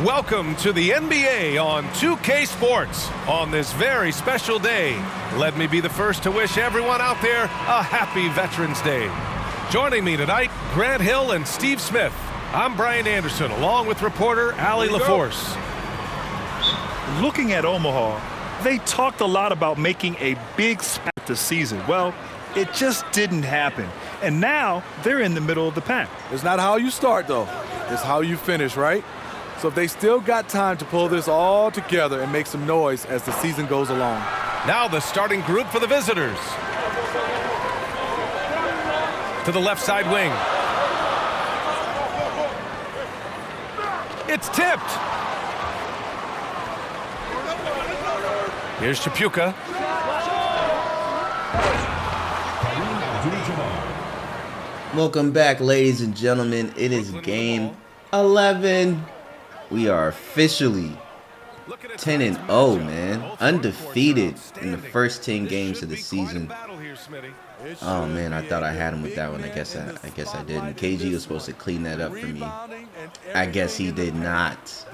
Welcome to the NBA on 2K Sports on this very special day. Let me be the first to wish everyone out there a happy Veterans Day. Joining me tonight, Grant Hill and Steve Smith. I'm Brian Anderson, along with reporter Allie LaForce. Looking at Omaha, they talked a lot about making a big splash this season. Well, it just didn't happen. And now they're in the middle of the pack. It's not how you start, though. It's how you finish, right? So if they still got time to pull this all together and make some noise as the season goes along. Now the starting group for the visitors. To the left side wing. It's tipped. Here's Chapuka. Welcome back, ladies and gentlemen. It is game 11. We are officially 10-0, man. Undefeated in the first 10 games of the season. Oh man, I thought I had him with that one. I guess I didn't. KG was supposed to clean that up for me. I guess he did not.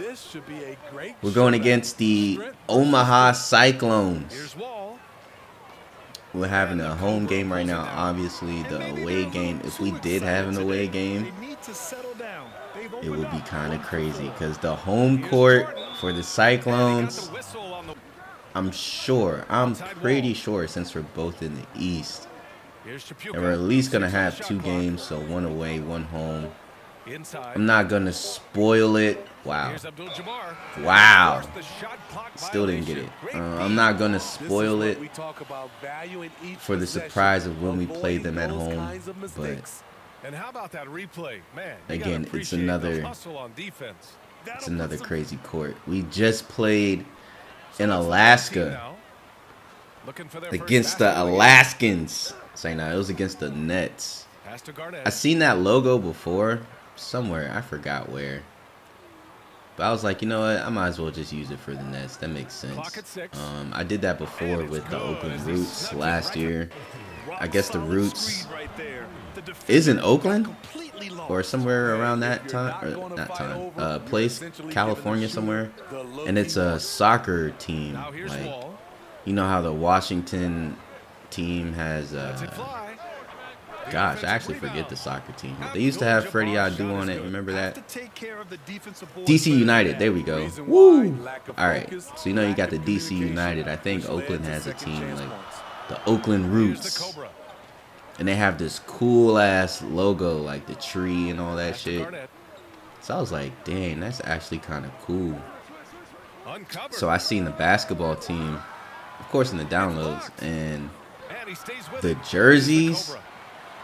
We're going against the Omaha Cyclones. We're having a home game right now. Obviously, the away game, if we did have an away game, it would be kind of crazy because the home court for the Cyclones, I'm pretty sure, since we're both in the East, and we're at least going to have 2 games, so 1 away, 1 home. I'm not going to spoil it. Wow. Still didn't get it. I'm not going to spoil it for the surprise of when we play them at home. But again, it's another crazy court. We just played in Alaska against the Alaskans. It was against the Nets. I seen that logo before somewhere. I forgot where. But I was like, you know what? I might as well just use it for the Nets. That makes sense. I did that before with the Oakland Roots last year. I guess the Roots is in Oakland or somewhere around that time, or not time, place, California somewhere. And it's a soccer team. Like, you know how the Washington team has, gosh, I actually forget the soccer team. They used to have Freddie Adu on it. Remember that? DC United. There we go. Woo! All right. So, you know, you got the DC United. I think Oakland has a team like the Oakland Roots. And they have this cool-ass logo, like the tree and all that shit. So I was like, dang, that's actually kind of cool. So I seen the basketball team, of course, in the downloads. And the jerseys,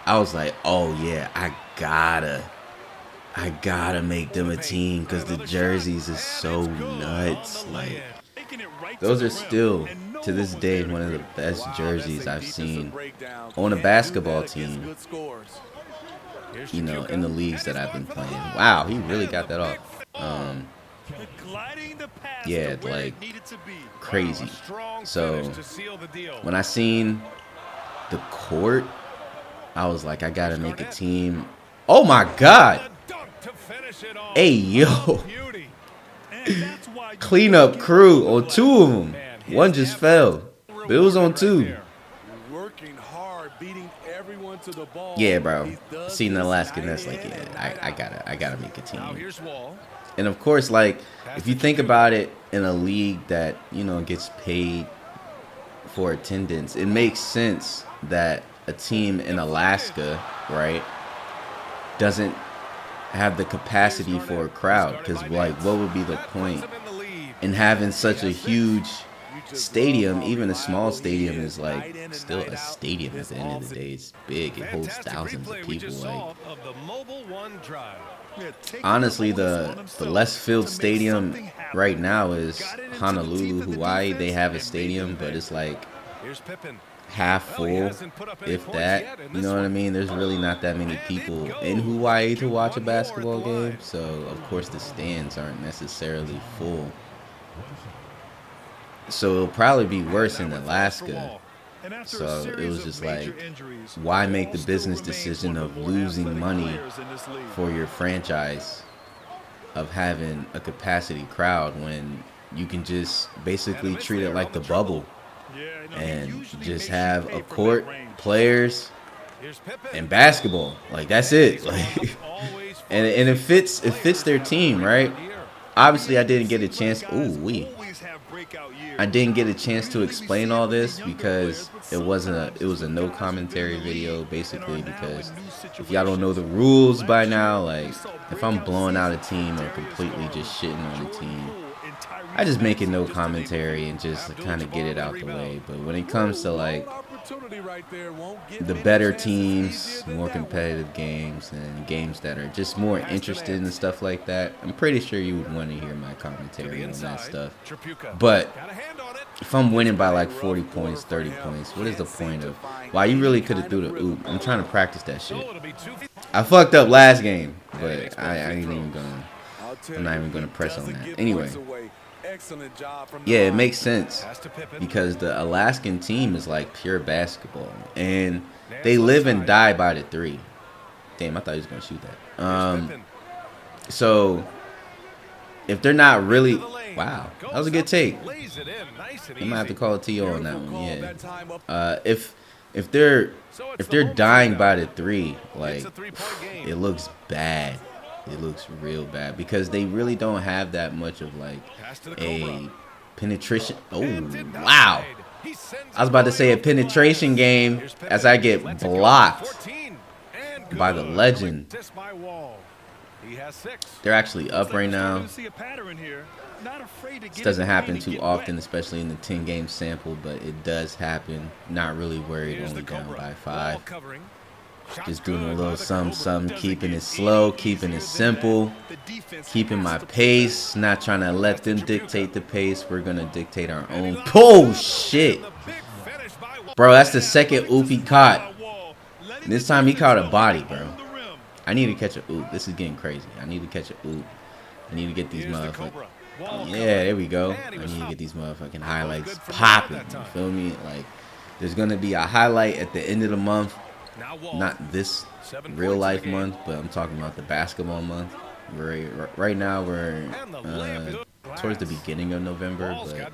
I was like, oh yeah, I gotta make them a team because the jerseys is so nuts. Like, those are still, to this day, one of the best jerseys I've seen on a basketball team, you know, in the leagues that I've been playing. Wow, he really got that off. Yeah, like, crazy. So when I seen the court, I was like, I gotta make a team. Oh my God. Hey, yo. Cleanup crew on 2 of them. 1 just fell. But it was on 2. Yeah, bro. Seeing the Alaskan, that's like, yeah, I gotta make a team. And of course, like, if you think about it, in a league that, you know, gets paid for attendance, it makes sense that a team in Alaska, right, doesn't have the capacity for a crowd. Because, like, what would be the point in having such a huge stadium? Even a small stadium is, like, still a stadium at the end of the day. It's big. It holds thousands of people. Like, honestly, the less filled stadium right now is Honolulu, Hawaii. They have a stadium, but it's like half full, if that. You know what I mean? There's really not that many people in Hawaii to watch a basketball game, so of course the stands aren't necessarily full. So it'll probably be worse in Alaska. So it was just like, why make the business decision of losing money for your franchise of having a capacity crowd when you can just basically treat it like the bubble and just have a court, players, and basketball. Like, that's it. Like, and it fits their team, right? Obviously, I didn't get a chance. I didn't get a chance to explain all this because it was a no commentary video, basically, because if y'all don't know the rules by now, like, if I'm blowing out a team or completely just shitting on a team, I just make it no commentary and just kind of get it out the way. But when it comes to, like, the better teams, more competitive games, and games that are just more interested in stuff like that, I'm pretty sure you would want to hear my commentary on that stuff. But if I'm winning by like 40 points, 30 points, what is the point of, wow, you really could have threw the oop. I'm trying to practice that shit. I fucked up last game, but I'm not even gonna press on that. Anyway, yeah, it makes sense because the Alaskan team is like pure basketball, and they live and die by the three. Damn, I thought he was gonna shoot that. So if they're not really, wow, that was a good take. I'm gonna have to call a TO on that one. Yeah. If they're dying by the three, like, it looks bad. It looks real bad because they really don't have that much of like a penetration. Oh, wow. I was about to say a penetration game as I get blocked by the legend. They're actually up right now. This doesn't happen too often, especially in the 10-game sample, but it does happen. Not really worried, only down by 5. Just doing a little something, keeping it slow, keeping it simple, keeping my pace, not trying to let them dictate the pace. We're going to dictate our own. Oh, shit. Bro, that's the second oop he caught. This time he caught a body, bro. I need to catch a oop. This is getting crazy. I need to catch a oop. I need to get these motherfuckers. Yeah, there we go. I need to get these motherfucking highlights popping. You feel me? Like, there's going to be a highlight at the end of the month. Not this real life month, but I'm talking about the basketball month. Right now we're towards the beginning of November, but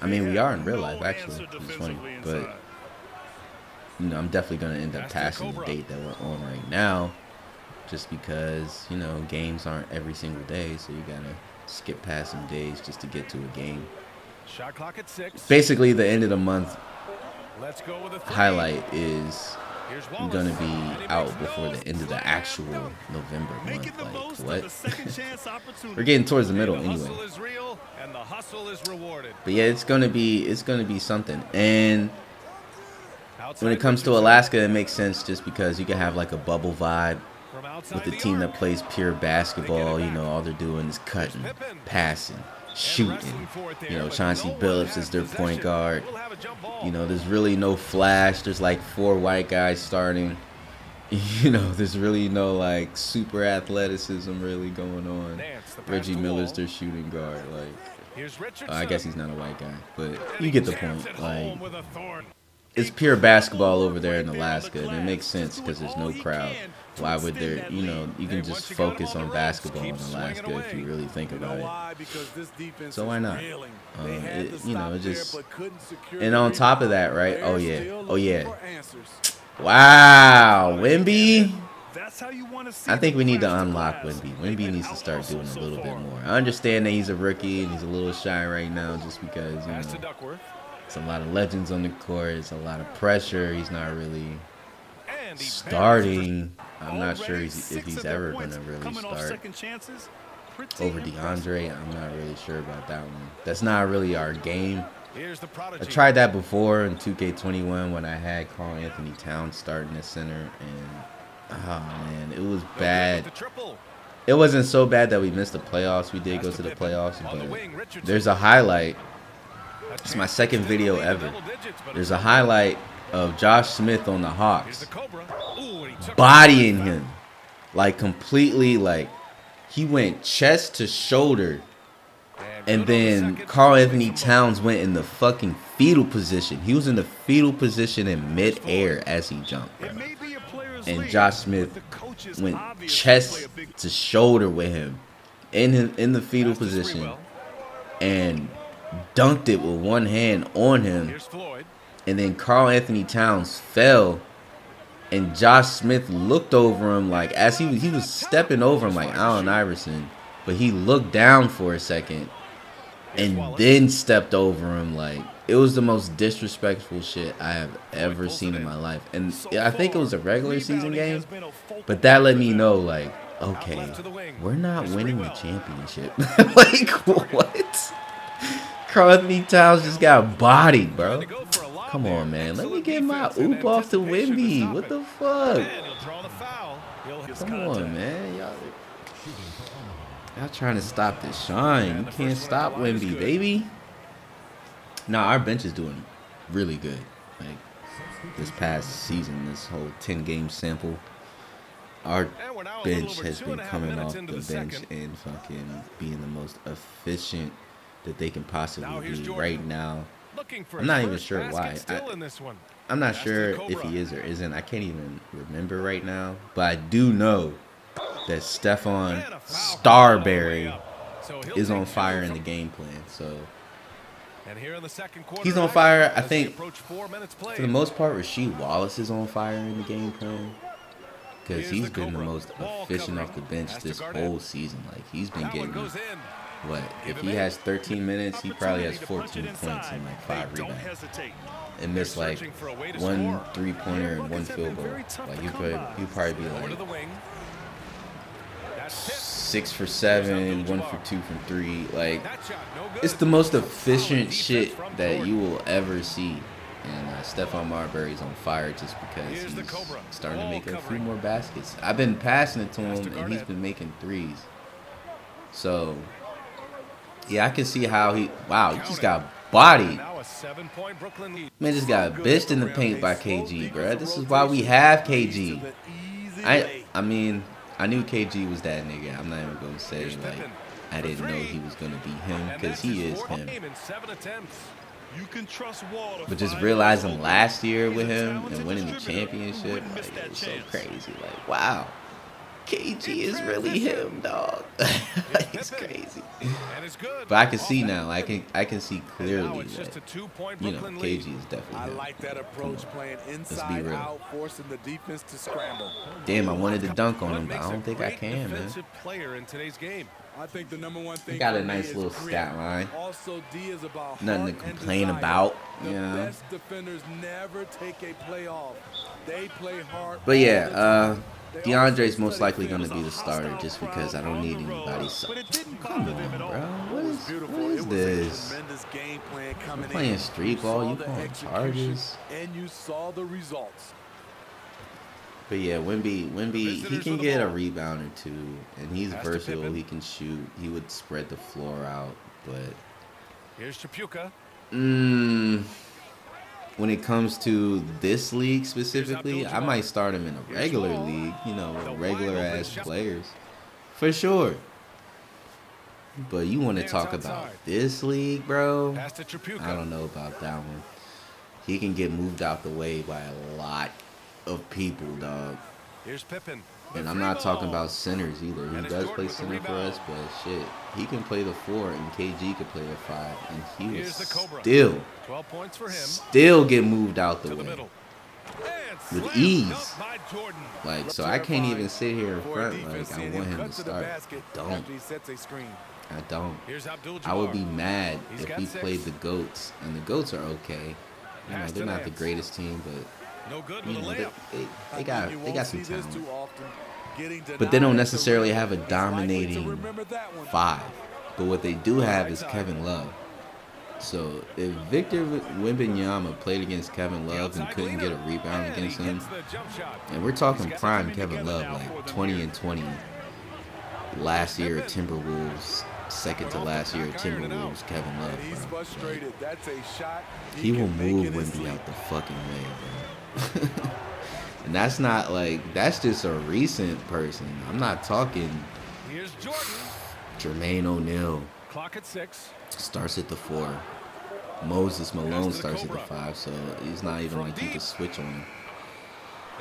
I mean we are in real life actually. It's funny, but you know I'm definitely gonna end up passing the date that we're on right now, just because you know games aren't every single day, so you gotta skip past some days just to get to a game. Shot clock at 6. Basically, the end of the month highlight is gonna be out before the end of the actual November month. Like, what? We're getting towards the middle anyway. But yeah, it's gonna be something. And when it comes to Alaska, it makes sense just because you can have like a bubble vibe with the team that plays pure basketball. You know, all they're doing is cutting, passing, shooting. You know, Chauncey Billups is their point guard. You know, there's really no flash. There's like 4 white guys starting. You know, there's really no like super athleticism really going on. Reggie Miller's their shooting guard. Like, I guess he's not a white guy, but you get the point. Like, it's pure basketball over there in Alaska, and it makes sense because there's no crowd. Why would there, you know, you can just focus on basketball in Alaska if you really think about it. So why not? You know, it just, and on top of that, right? Oh yeah. Wow, Wemby. I think we need to unlock Wemby. Wemby needs to start doing a little bit more. I understand that he's a rookie and he's a little shy right now just because, you know, it's a lot of legends on the court. It's a lot of pressure. He's not really starting. I'm not sure if he's ever going to really start over DeAndre. I'm not really sure about that one. That's not really our game. I tried that before in 2K21 when I had Karl Anthony Towns starting at center, and oh man, it was bad. It wasn't so bad that we missed the playoffs. We did go to the playoffs, but there's a highlight. It's my second video ever. There's a highlight of Josh Smith on the Hawks bodying him, like completely, like he went chest to shoulder, and then Karl Anthony Towns went in the fucking fetal position. He was in the fetal position in midair as he jumped, bro. And Josh Smith went chest to shoulder with him in the fetal position and dunked it with one hand on him. And then Karl Anthony Towns fell, and Josh Smith looked over him like as he was stepping over him like Allen Iverson, but he looked down for a second and then stepped over him. Like, it was the most disrespectful shit I have ever seen in my life. And I think it was a regular season game, but that let me know, like, okay, we're not winning the championship. Like, what? Karl Anthony Towns just got bodied, bro. Come on, man. Let me get my oop off to Wemby. What the fuck? Come on, man. Y'all trying to stop the shine. You can't stop Wemby, baby. Nah, our bench is doing really good. Like, this past season, this whole 10-game sample, our bench has been coming off the bench and fucking being the most efficient that they can possibly be right now. I'm not even sure why. I'm not sure if he is or isn't. I can't even remember right now. But I do know that Stephon Starberry is on fire in the game plan. So he's on fire. I think for the most part, Rasheed Wallace is on fire in the game plan, because he's been the most efficient off the bench this whole season. Like, he's been getting, what, if he has 13 minutes, he probably has 14 points and like 5 rebounds. And missed like 1 3-pointer and 1 field goal. Like, he'd probably be like 6 for 7, 1 for 2 from 3. Like, it's the most efficient shit that you will ever see. And Stephon Marbury's on fire just because he's starting to make a few more baskets. I've been passing it to him, and he's been making threes. So, yeah, I can see how he... Wow, he just got bodied. Man just got bitched in the paint by KG, bro. This is why we have KG. I mean, I knew KG was that nigga. I'm not even going to say, like, I didn't know he was going to be him, because he is him. But just realizing last year with him and winning the championship, like, it was so crazy. Like, wow, KG is really him, dog. Like, it's crazy. But I can see now. I can see clearly that, you know, KG is definitely him. Let's be real. Damn, I wanted to dunk on him, but I don't think I can, man. He got a nice little stat line. Nothing to complain about, you know. But yeah, DeAndre's most likely going to be the starter just because I don't need anybody. So, come on, bro. What is this? I'm playing street ball. You calling charges? But yeah, Wemby, he can get a rebound or two, and he's versatile. He can shoot. He would spread the floor out, but here's Chapuka. When it comes to this league specifically, I might start him in a regular league, you know, regular ass players, for sure. But you want to talk about this league, bro? I don't know about that one. He can get moved out the way by a lot of people, dog. Here's Pippen. And I'm not talking about centers either. He does play center for us, but shit, he can play the 4 and KG could play the 5, and he was still get moved out the way with ease. Like, so I can't even sit here in front like I want him to start. I don't. I would be mad if we played the GOATs, and the GOATs are okay. You know, they're not the greatest team, but you know, they got some talent. But they don't necessarily have a dominating 5. But what they do have is Kevin Love. So if Victor Wembanyama played against Kevin Love and couldn't get a rebound against him, and we're talking prime Kevin Love, like 20 and 20 last year at Timberwolves, second to last year at Timberwolves, Kevin Love, bro. Like, he will move Wemby out the fucking way, bro. And that's not like, that's just a recent person. I'm not talking Jermaine O'Neal. Clock at 6. Starts at the 4. Moses Malone starts at the 5, so he's not even like you can switch on him.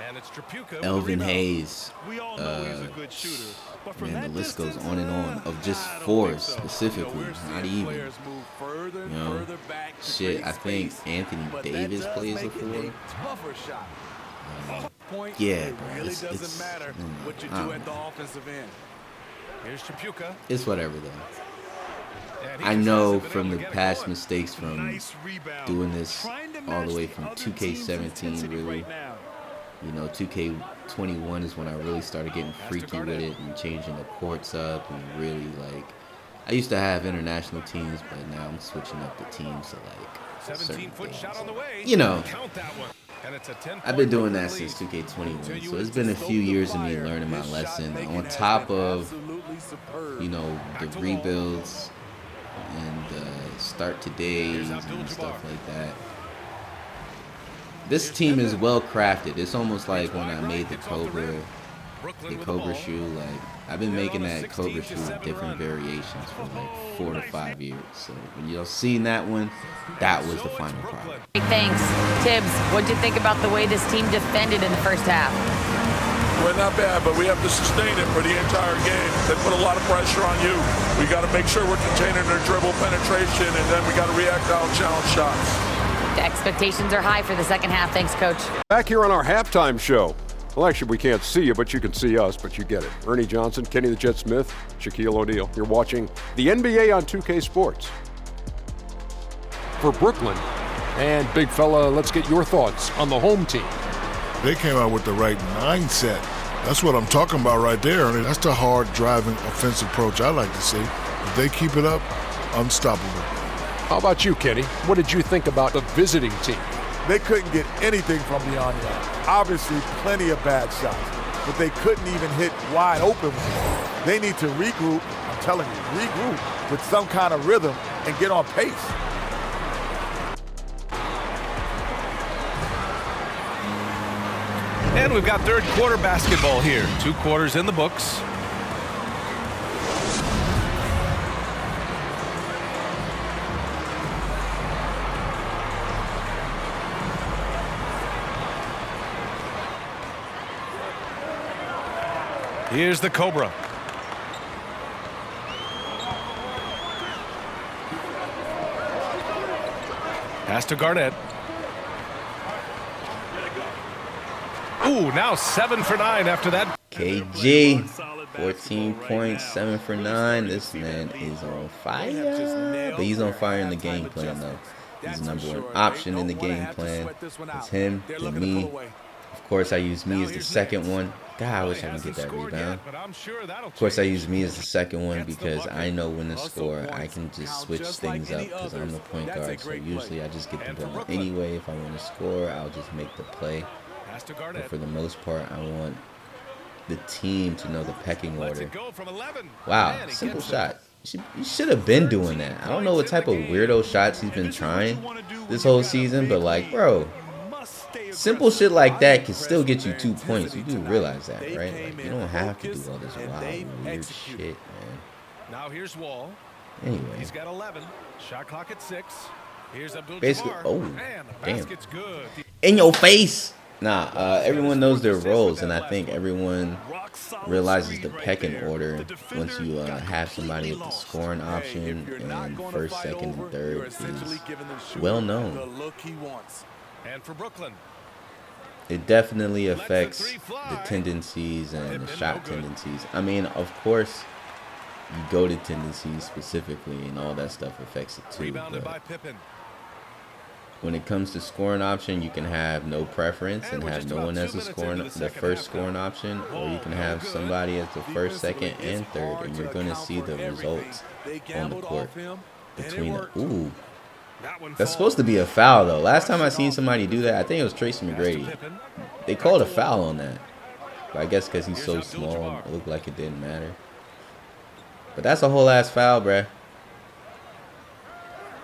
And it's Trapuka. Elvin Hayes. We all know he's a good shooter, but from Man, that the list goes distance, on and on of just I don't four think so. specifically, not even. Players move further and You know, further back to shit, create I think space, Anthony but that Davis does plays a make it four. tougher shot. Point, Yeah, it bro, really it's doesn't matter what you I do don't at the know. offensive end. Here's Trapuka. It's whatever though. And he I just know hasn't been from able the to get it past going. mistakes from Nice rebound. doing this Trying to all match the way the from other 2K17 team's intensity really. right now. You know, 2K21 is when I really started getting freaky with it and changing the courts up and really like. I used to have international teams, but now I'm switching up the teams to like certain 17-foot games. shot on the way. You know, Count that one. And it's a 10-point I've been doing that Brooklyn since lead. 2K21, so it's been a few years of me learning my lesson. On top of, you know, the rebuilds and start todays and stuff like that. This team is well crafted. It's almost like when I made the Cobra shoe. Like I've been making that Cobra shoe with different variations for like 4 to 5 years. So when you'll see that one, that was the final product. Thanks. Tibbs, what'd you think about the way this team defended in the first half? Well, not bad, but we have to sustain it for the entire game. They put a lot of pressure on you. We got to make sure we're containing their dribble penetration, and then we got to react out challenge shots. The expectations are high for the second half. Thanks, Coach. Back here on our halftime show. Well, actually, we can't see you, but you can see us, but you get it. Ernie Johnson, Kenny the Jet Smith, Shaquille O'Neal. You're watching the NBA on 2K Sports. For Brooklyn, and big fella, let's get your thoughts on the home team. They came out with the right mindset. That's what I'm talking about right there. And that's the hard driving offensive approach I like to see. If they keep it up, unstoppable. How about you, Kenny? What did you think about the visiting team? They couldn't get anything from beyond that. Obviously, plenty of bad shots, but they couldn't even hit wide open ones. They need to regroup, I'm telling you, regroup with some kind of rhythm and get on pace. And we've got third quarter basketball here. 2 quarters in the books. Here's the Cobra. Pass to Garnett. Ooh, now 7 for 9 after that. KG, 14 points, 7 for 9. This man is on fire. But he's on fire in the game plan, though. He's the number 1 option in the game plan. It's him, then me. Of course, I use me as the second one. God, I wish I could get that rebound. Of course, I use me as the second one because I know when to score. I can just switch things up because I'm the point guard. So usually I just get the ball anyway. If I want to score, I'll just make the play. But for the most part, I want the team to know the pecking order. Wow, simple shot. You should have been doing that. I don't know what type of weirdo shots he's been trying this whole season, but like, bro, simple shit like that can still get you 2 points. You do realize that, right? Like, you don't have to do all this wild, weird shit, man. Now here's Wall. Anyway. He's got 11. Shot clock at 6. Here's Abdul Basically, Jabbar. oh, And the damn. basket's good. In your face! Nah, everyone knows their roles, and I think everyone realizes the pecking order once you have somebody at the scoring option, and first, second, and third is well known. And for Brooklyn. It definitely affects the tendencies and the shot tendencies. I mean, of course, you go to tendencies specifically, and all that stuff affects it too. Rebounded by But Pippen. when it comes to scoring option, you can have no preference and have no one as a the first scoring option, or you can have somebody as the first, second, and third, and you're going to see the results on the court between the. Ooh. That's supposed to be a foul, though. Last time I seen somebody do that, I think it was Tracy McGrady. They called a foul on that. But I guess because he's so small, it looked like it didn't matter. But that's a whole ass foul, bruh.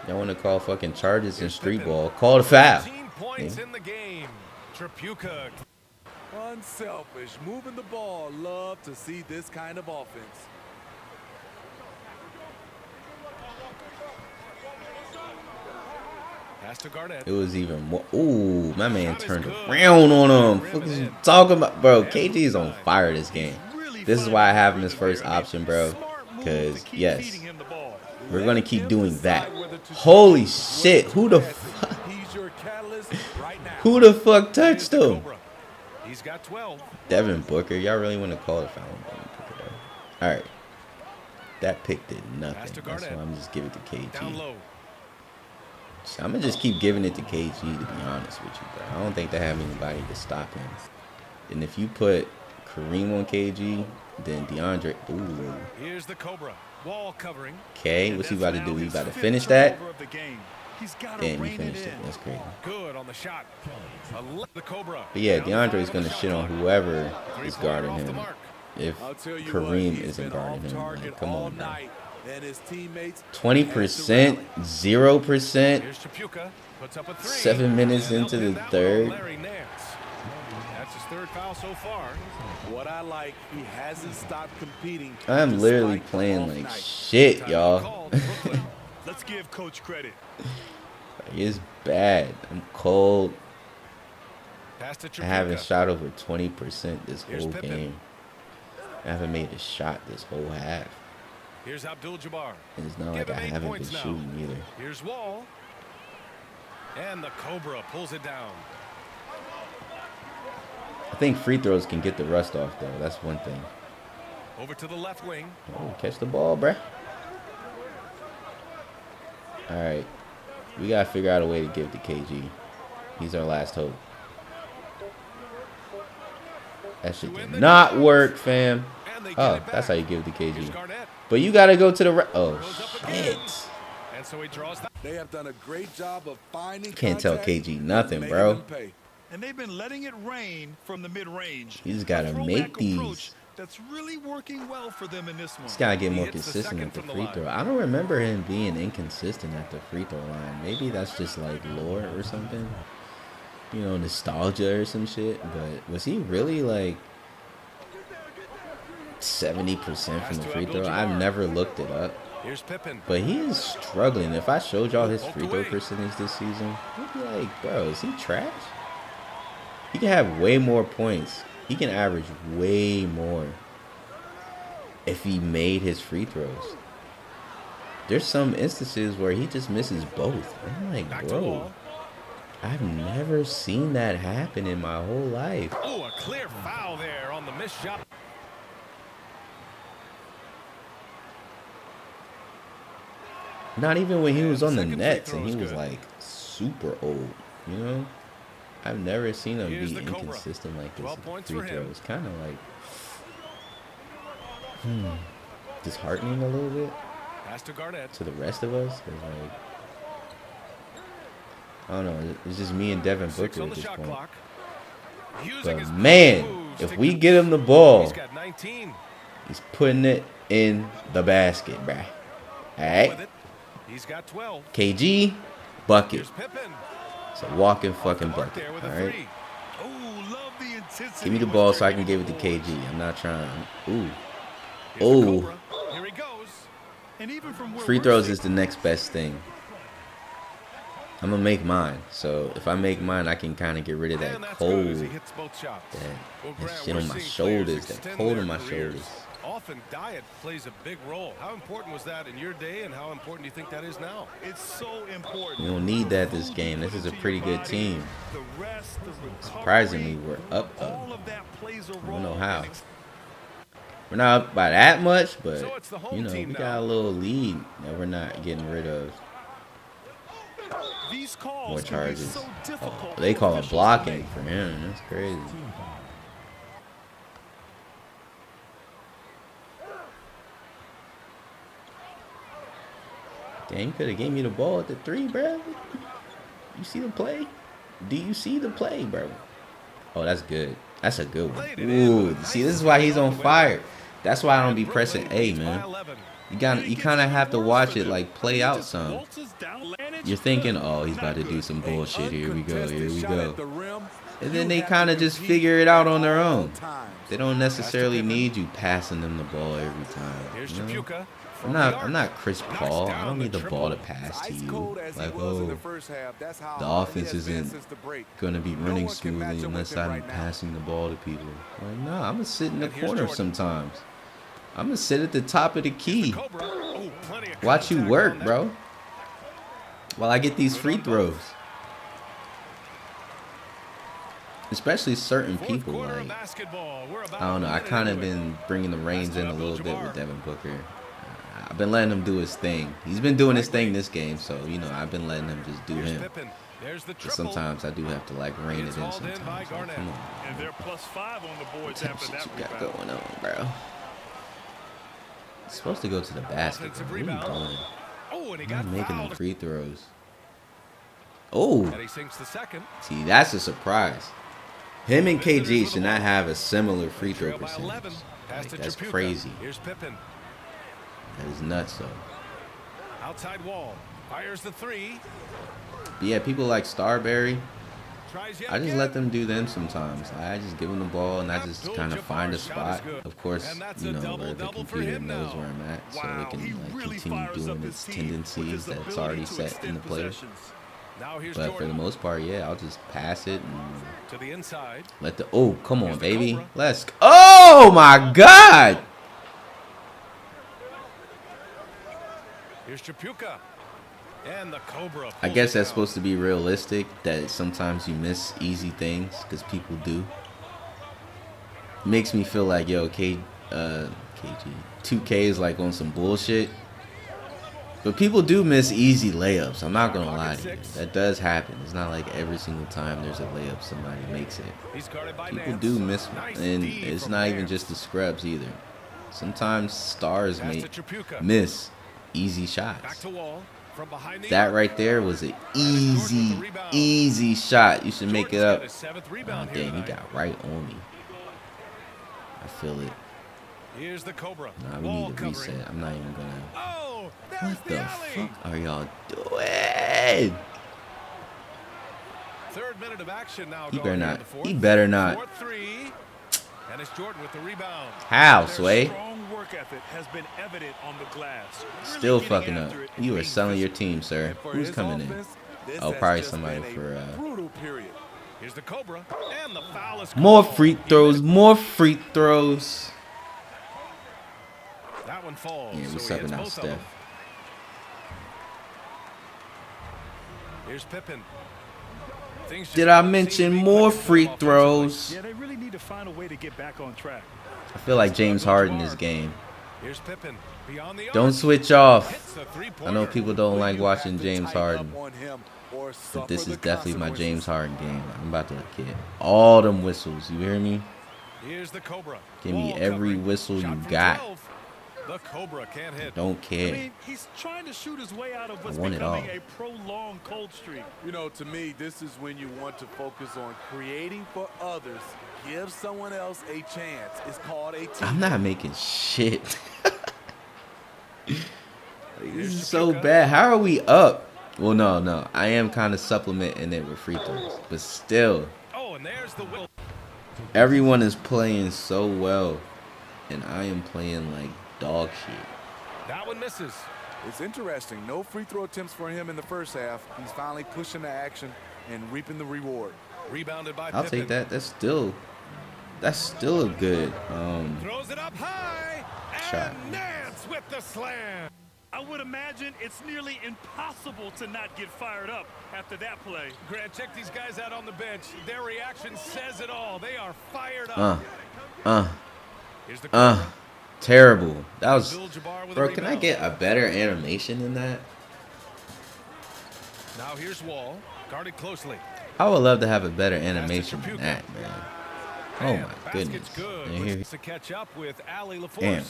Y'all want to call fucking charges and street ball? Call the foul. 15 points in the game. Trapuka. Unselfish, moving the ball. Love to see this kind of offense. It was even more. Ooh, my man turned around on him. What is you talking about, bro? KG is on fire this game. This is why I have him as first option, bro. Because, yes, we're going to keep doing that. Holy shit. Who the fuck touched him? Devin Booker. Y'all really want to call it foul? All right. That pick did nothing. That's why I'm just giving it to KG. I'm going to just keep giving it to KG, to be honest with you, bro. I don't think they have anybody to stop him. And if you put KAREEM on KG, then DeAndre. Ooh. Here's the Cobra. Wall covering. Okay, what's he about to do? He about to finish that? And he finished it. That's crazy. Good on the shot. The Cobra. But yeah, DeAndre's going to shit on whoever is guarding him. If KAREEM isn't guarding him, like, come on, man. 20%, 0%. 7 minutes into the third. That's his third foul so far. What I like, he hasn't stopped competing. I'm literally playing like shit, y'all. Let's give coach credit. It's bad. I'm cold. I haven't shot over 20% this whole game. I haven't made a shot this whole half. Here's Abdul-Jabbar. And it's not like I haven't been shooting either. Here's Wall. And the Cobra pulls it down. I think free throws can get the rust off, though. That's one thing. Over to the left wing. Oh, catch the ball, bruh. All right. We got to figure out a way to give it to KG. He's our last hope. That shit did not work, fam. Oh, that's how you give it to KG. But you got to go to the... Oh, shit. And so he draws that. They have done a great job of finding Can't tell KG nothing, bro. And they've been letting it rain from the mid-range. He's got to make these. That's really working well for them in this one. He's got to get more consistent at the free throw. I don't remember him being inconsistent at the free throw line. Maybe that's just like lore or something. You know, nostalgia or some shit. But was he really like 70% from the free throw? I've never looked it up. But he is struggling. If I showed y'all his free throw percentage this season, you'd be like, bro, is he trash? He can have way more points. He can average way more if he made his free throws. There's some instances where he just misses both. I'm like, bro, I've never seen that happen in my whole life. Oh, a clear foul there on the missed shot. Not even when he was on the Nets and he was like super old, you know? I've never seen him be inconsistent like this. Free throws kind of like disheartening a little bit to the rest of us. Cause like, I don't know. It's just me and Devin Booker at this point. But man, if we get him the ball, he's putting it in the basket, bruh. All right. KG, bucket. It's a walking fucking bucket, all right? Give me the ball so I can give it to KG. I'm not trying. Ooh. Oh. Free throws is the next best thing. I'm going to make mine. So if I make mine, I can kind of get rid of that cold, that shit on my shoulders, that cold on my shoulders. Often diet plays a big role. How important was that in your day, and how important do you think that is now? It's so important. We don't need that this game. This is a pretty good team. Surprisingly, we're up. I don't know how. We're not up by that much, but you know, we got a little lead that we're not getting rid of. More charges. Oh, they call it blocking for him. That's crazy. Damn, you could have gave me the ball at the 3, bro. You see the play? Do you see the play, bro? Oh, that's good. That's a good one. Ooh, see, this is why he's on fire. That's why I don't be pressing A, man. You kind of have to watch it like play out some. You're thinking, oh, he's about to do some bullshit. Here we go. Here we go. And then they kind of just figure it out on their own. They don't necessarily need you passing them the ball every time. You know? I'm not Chris Paul. I don't need the ball to pass to you. Like, oh, the offense isn't going to be running smoothly unless I'm passing the ball to people. Like, no, I'm going to sit in the corner sometimes. I'm going to sit at the top of the key. Watch you work, bro. While I get these free throws. Especially certain people, like, I don't know, I kind of been bringing the reins in a little bit with Devin Booker. I've been letting him do his thing. He's been doing his thing this game, so, you know, I've been letting him just do him. But sometimes I do have to, like, rein it in sometimes. Like, come on. And they're +5 on the boards What after shit that you got rebound. going on, bro? It's supposed to go to the basket. What are you doing? You're not making them free throws. Oh, see, that's a surprise. Him and KG should not have a similar free throw percentage. Like, that's crazy. That is nuts, though. Outside wall. Fires the three. But yeah, people like Starberry, I just let them do them sometimes. I just give them the ball and I just kind of find a spot. Of course, you know, where the computer knows where I'm at, so it can like continue doing its tendencies that's already set in the player. But for the most part, yeah, I'll just pass it and let the come on, baby, let's go. Oh my God! Here's Chapuka. And the Cobra. I guess that's supposed to be realistic, that sometimes you miss easy things, because people do. Makes me feel like, yo, KG, 2K is like on some bullshit. But people do miss easy layups. I'm not going to lie to you. That does happen. It's not like every single time there's a layup somebody makes it. People do miss them. And it's not even just the scrubs either. Sometimes stars miss easy shots. That right there was an easy shot. You should make it up. Oh, damn, he got right on me. I feel it. Here's the Cobra. Nah, we need to reset. I'm not even gonna. What the fuck are y'all doing? Third minute of action now. He better not. He better not. And it's Jordan with the rebound. How, Sway? Strong work ethic has been evident on the glass. Still fucking up. You are selling your team, sir. Who's coming in? Oh, probably somebody for Here's the Cobra and the foul is more free throws. More free throws. That one falls. Yeah, we're subbing out Steph. Here's Pippen. Did I mention more free throws? Yeah, they really need to find a way to get back on track. I feel like James Harden this game. Here's Pippen. Don't switch off. I know people don't like watching James Harden, but this is definitely my James Harden game. I'm about to get all them whistles. You hear me? Here's the Cobra. Give me every whistle you got. The Cobra can't hit. Don't care. I mean, he's trying to shoot his way out of what's becoming a prolonged cold streak. You know, to me, this is when you want to focus on creating for others. Give someone else a chance. It's called a team. I'm not making shit. This is so bad. How are we up? Well, no. I am kind of supplementing it with free throws, but still. Oh, and there's the will. Everyone is playing so well, and I am playing like dog shit. That one misses. It's interesting. No free throw attempts for him in the first half. He's finally pushing the action and reaping the reward. Rebounded by I'll Pippen. take that. That's still a good Throws it up high. shot. And Nance with the slam. I would imagine it's nearly impossible to not get fired up after that play. Grant, check these guys out on the bench. Their reaction says it all. They are fired up. Here's the terrible. That was, bro. Can I get a better animation than that? Now here's Wall, guarded closely. I would love to have a better animation than that, man. Oh my goodness. And here, To catch up with Allie LaForce. damn.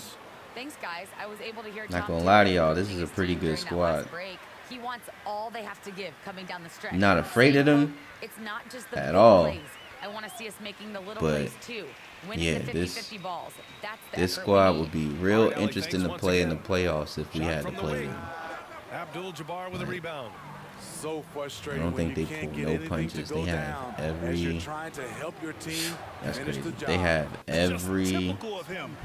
Thanks, guys. I was able to hear Not Tom gonna lie to Thibodeau y'all, this using is a his pretty team good during that last squad. break. He wants all they have to give coming down the stretch. Not afraid of them It's not just the at big all. plays. I want to see us making the little But, plays too. Winning yeah, the this 50-50 balls. That's the this effort squad we would need. be real interesting to play in the playoffs if we Shot had to from the play wing. them. Abdul-Jabbar with a rebound. So I frustrating don't think when they you can't pulled get no anything punches. to They go have down as every. you're trying to help your team That's finish crazy. the job. They have every. Just typical of him.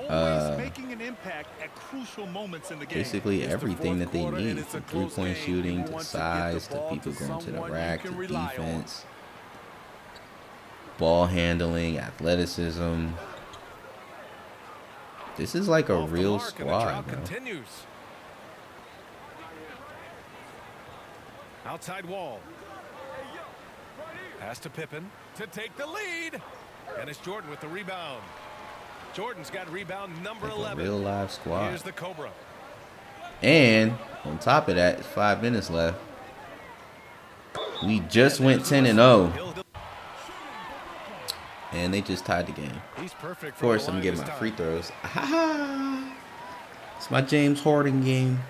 Always making an impact at crucial moments in the game. Basically It's the everything fourth that they quarter, and need, it's a from close three-point game. shooting You to want to get the size to ball people to going to the someone you rack can to rely on. defense, ball handling, athleticism. This is like a Off the real mark, and the squad, drought bro. continues. Outside wall. Pass to Pippen to take the lead. And it's Jordan with the rebound. Jordan's got rebound number Like a 11. real live squad. Here's the Cobra. And on top of that, 5 minutes left. We just went 10-0. And they just tied the game. He's perfect. Of course, I'm getting my free throws. It's my James Harden game.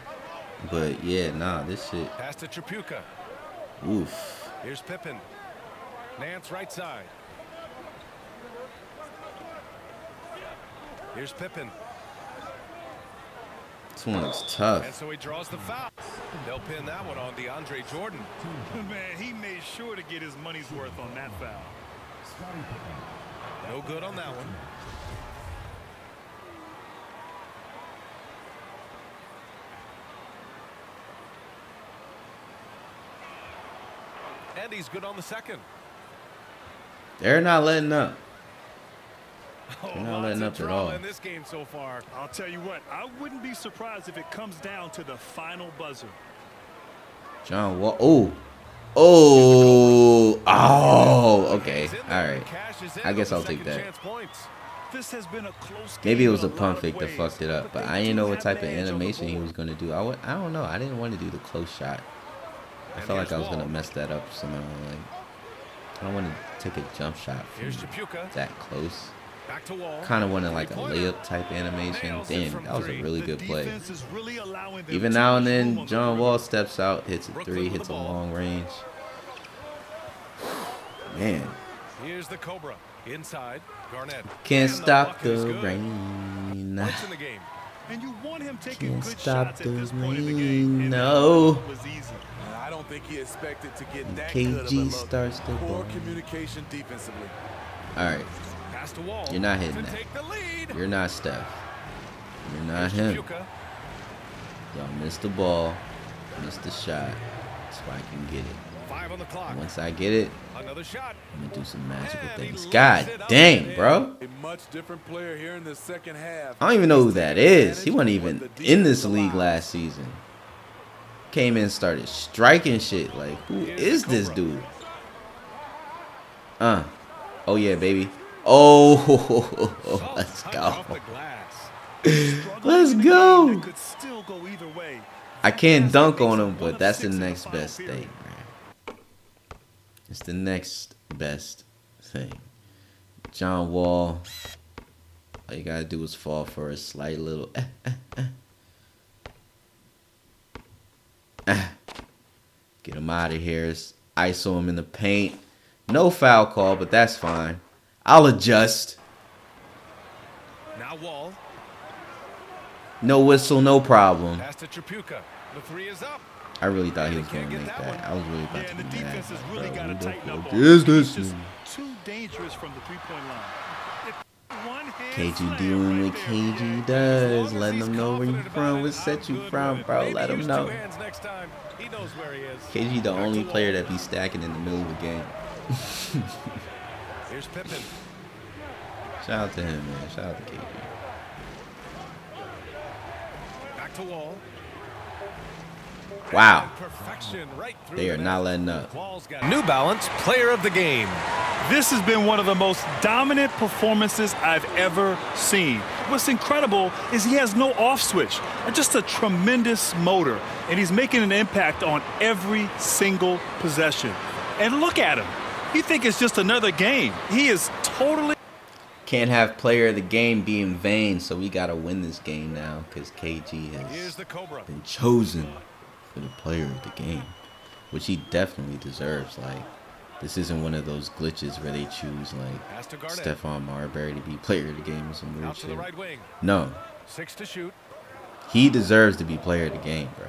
But yeah, nah, this shit. Pass to Tripucka. Oof. Here's Pippen. Nance right side. Here's Pippen. This one looks And tough. so he draws the foul. They'll pin that one on DeAndre Jordan. Man, he made sure to get his money's worth on that foul. No good on that one. And he's good on the second. They're not letting up. Oh, They're not lots letting of up at drama all. in this game so far. I'll tell you what, I wouldn't be surprised if it comes down to the final buzzer. John Wall. Oh. Oh. Oh. Okay. All right. I guess I'll take that. This has been a close game. Maybe it was a in lot pump of fake that ways, fucked it up, but they I didn't do know what have type of an edge on the animation he board. was gonna do. I don't know. I didn't want to do the close shot. I felt like I was gonna mess that up somehow. Like I don't want to take a jump shot Here's from Tripucka. that close. Back to Wall. Kind of wanted like a layup type animation. Nails it Damn, from that was a three. really The good play. defense is really allowing them Even too now and much room then, on the John perimeter. Wall steps out, hits a Brooklyn three, with hits the a ball. long range. Man, Here's the Cobra. Inside. Garnett. can't And the stop bucket is the good. rain. Points in the game. And you want him taking Can't good stop shots the at this point in the rain, game. And no. that was easy. And I don't think he expected to get And that good of a KG look. starts the Poor ball. communication defensively. All right, Pass to Wall. You're not hitting to that. take the lead. you're not Steph. You're not Here's him. Tripucka. Y'all missed the ball, missed the shot, so I can get it. 5 on the clock. Once I get it, Another shot. I'm gonna do some magical And he things. lays God it up dang, and bro. A much different player here in the second half. I don't even know who that is. He wasn't Advantage even of what the in this defense league allows. last season. Came in, started striking shit. Like, who is this dude? Oh yeah, baby. Oh, let's Touch go. off the glass. Let's Struggling in a game go. that could still go either way. I can't dunk on him, One but of that's the 6 in the next final best period. thing, man. It's the next best thing. John Wall. All you gotta do is fall for a slight little. Get him out of here. ISO him in the paint. No foul call, but that's fine. I'll adjust. Now Wall. No whistle, no problem. Pass to Tripucka. The 3 is up. I really thought he was They can't going to get make that that. I was really about Yeah, to and be the mad. defense has really Bro, got to who the tighten up fuck on is him. this He's just dude? too dangerous from the three-point line. One hand KG slam doing right what there. KG As does. long as Letting he's them know where you confident from, about what it, set I'm you good from, with it. bro. Maybe Let them use know. 2 hands next time. He knows where he is. KG the Back only to player Wall. that be stacking in the middle of the game. Here's Pippen. Shout out to him, man. Shout out to KG. Back to Wall. Wow. And perfection right through They the are net. not letting up. Wall's got New Balance Player of the Game. This has been one of the most dominant performances I've ever seen. What's incredible is he has no off switch, just a tremendous motor, and he's making an impact on every single possession. And look at him. You think it's just another game. He is totally... Can't have player of the game be in vain, so we got to win this game now because KG Here's has the Cobra. been chosen for the player of the game, which he definitely deserves. Like, this isn't one of those glitches where they choose Pass to like Garnett. Stephon Marbury to be player of the game or some weird Out to the shit. right wing. No, 6 to shoot. He deserves to be player of the game, bro.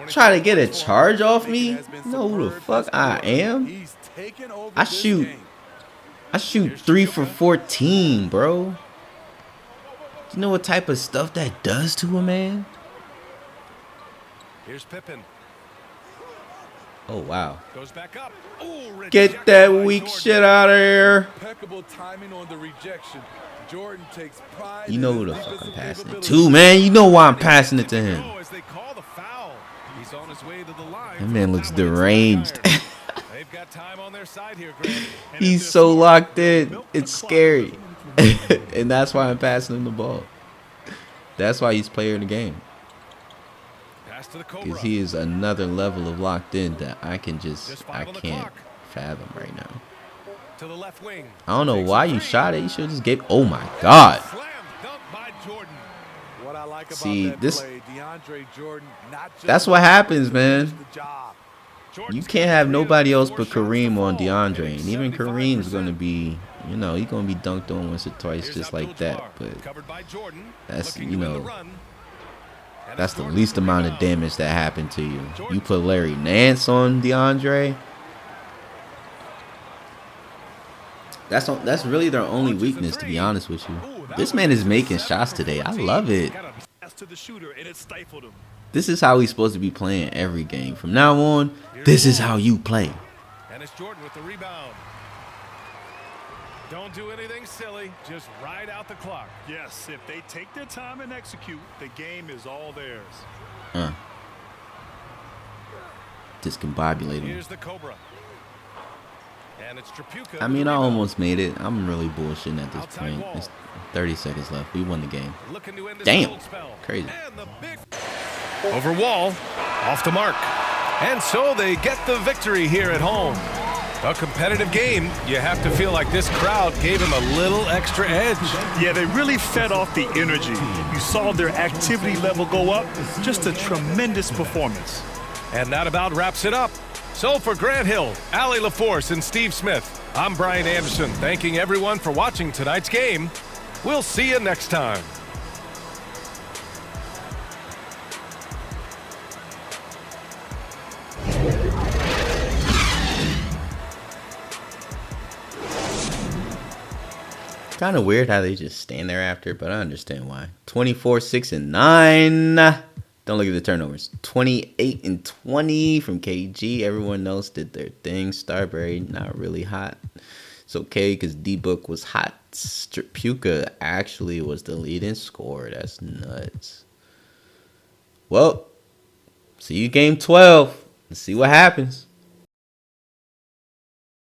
Try to get a charge off me? You know who the fuck I am? I shoot 3 for 14, bro. You know what type of stuff that does to a man? Here's Pippen. Oh, wow. Goes back up. Ooh, get that weak shit out of here. Impeccable timing on the rejection. Jordan takes pride. You know who the fuck I'm passing it to, man. You know why I'm passing it to him. As they call the foul. He's on his way to the line. That man looks deranged. They've got time on their side here, Grant. He's so locked in. It's scary. And that's why I'm passing him the ball. That's why he's player of the game. Because he is another level of locked in that I can't fathom right now. To the left wing. I don't know why you shot it. You should have just gave. Oh my God. See, this. That's what happens, man. You can't have nobody else but Kareem on DeAndre, and even Kareem's gonna be, you know, he's gonna be dunked on once or twice just like that. But that's, you know, that's the least amount of damage that happened to you. You put Larry Nance on DeAndre. That's really their only weakness, to be honest with you. This man is making shots today. I love it. This is how he's supposed to be playing every game. From now on, this is how you play. And it's Jordan with the rebound. Don't do anything silly. Just ride out the clock. Yes, if they take their time and execute, the game is all theirs. Discombobulate him. Here's the Cobra. And it's Trapuka. I mean, I almost made it. I'm really bullshitting at this point. It's 30 seconds left. We won the game. Damn. Crazy. Over Wall. Off the mark. And so they get the victory here at home. A competitive game. You have to feel like this crowd gave him a little extra edge. Yeah, they really fed off the energy. You saw their activity level go up. Just a tremendous performance. And that about wraps it up. So for Grant Hill, Allie LaForce, and Steve Smith, I'm Brian Anderson, thanking everyone for watching tonight's game. We'll see you next time. Kind of weird how they just stand there after, but I understand why. 24, 6, and 9. Don't look at the turnovers. 28 and 20 from KG. Everyone else did their thing. Starberry, not really hot. It's okay because D-Book was hot. Puka actually was the leading scorer. That's nuts. Well, see you game 12. Let's see what happens.